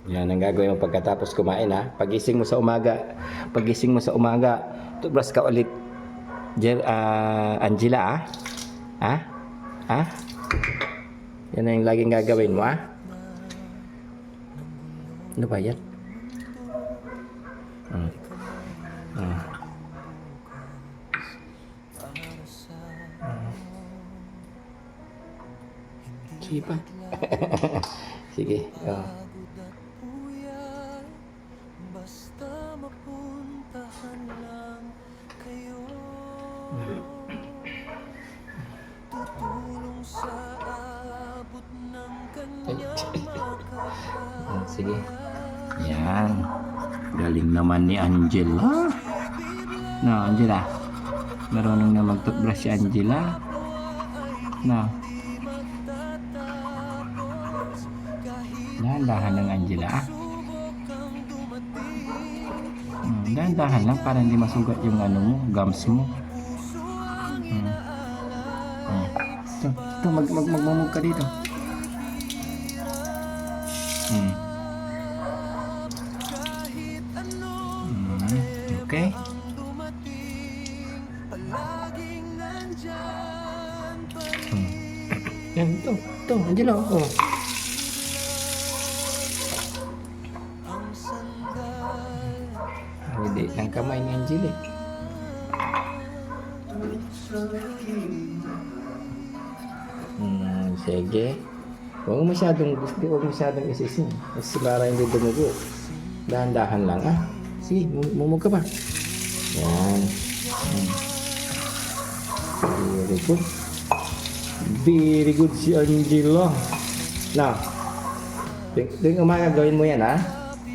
Yan ang gagawin mo pagkatapos kumain ha. Pagising mo sa umaga, toothbrush ka ulit. Angela ha? Ha? Ha? Yan ang laging gagawin mo ha? Ano ba yan? Sige pa. Sige. Oh. Sige. Yan. Galing naman ni Angela. No, Angela. Marunong na mag-toothbrush si Angela. No. Dahan-dahan lang, Angela. Dahan-dahan lang para hindi masugat yung ano mo, gums mo. Ito, magmumug ka dito. Okay. Yan, ito, Angela. Oh. Hindi ng kamay ni Angela. Sige. Huwag masyadong isisin. Kasi para hindi dumugo. Dahan-dahan lang ah. Sige, mumug ka pa. Yan. Very good. Very good si Angela. Now, tuwing umaga gawin mo yan ha.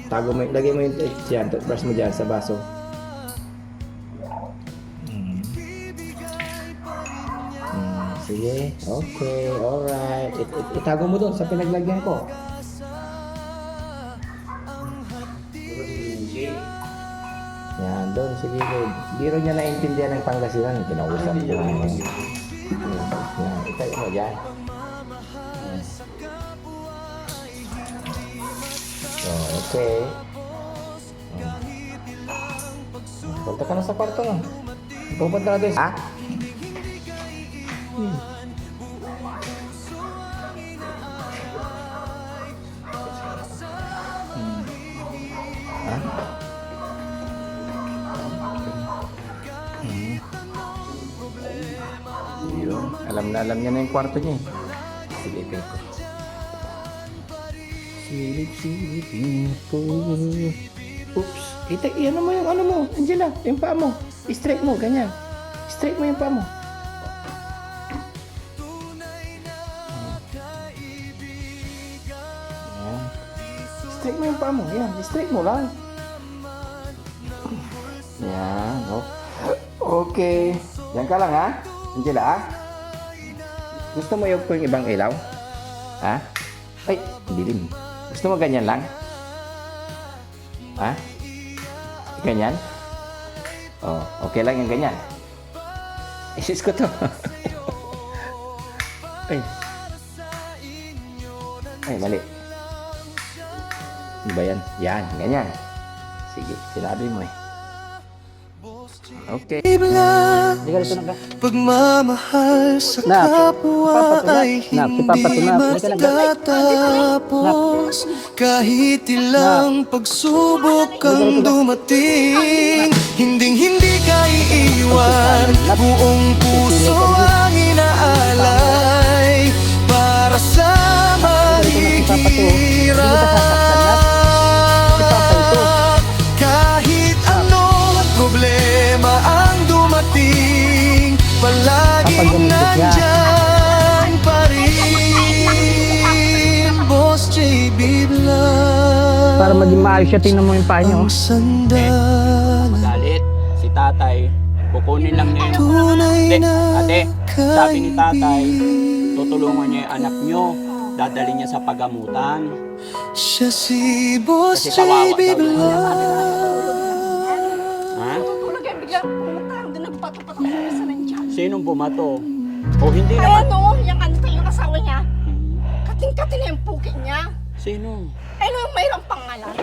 Lagay mo yung yan, toothbrush mo dyan sa baso. Sige, okay, alright. Itago mo doon sa pinaglagyan ko. Yan, doon, sige. Biro niya naintindihan ng Pangasinan. Kinausap ko. Yan, itago mo dyan. Okay. Punta ka na sa kwarto mo. Pupunta na doon. Ha? Alam niya na yung kwarto niya eh. Sige, ko. Silip-silipin ko. Oops. Ano mo yung ano mo, Angela? Yung paa mo. Straight mo, ganyan. Straight mo yung paa mo. Yan. Straight mo yung paa mo. Yan, straight mo lang. Yan. Okay. Yan ka lang ha, Angela ha? Gusto mo yung ibang ilaw? Ha? Ay, dilim. Gusto mo ganyan lang? Ha? Ganyan? Oh, okay lang yung ganyan. Isis ko to. Ay, mali. Ano ba yan? Yan, ganyan. Sige, sinabi mo eh. Okay. Hindi ka dito na ka. Pagmamahal sa kapwa ay hindi matatapos. Kahit ilang pagsubok ang dumating, hindi ka iiwan. Buong puso ang inaalay para sa mahihirap. Kahit anong problema ang dumating, palaging nandyan pa rin. Boss JB Vlog. Para maging maayos siya, tingnan mo yung paa niyo. Ang sandal. Magalit si tatay, kukunin lang niya yung Tunay na ate, sabi ni tatay, tutulungan niya yung anak niyo, dadali niya sa pagamutan. Siya si Boss Kasi kawawa JB daw. Vlog. Ha? Tulog ay biglang pumunta. Doon nagpato-pato sa nandiyan. Sinong bumato? O hindi Ay naman. ano, yung ano yung asawa niya. Kating-kating na yung pukin niya. Sino? Ay no, yung mayroong pangalan.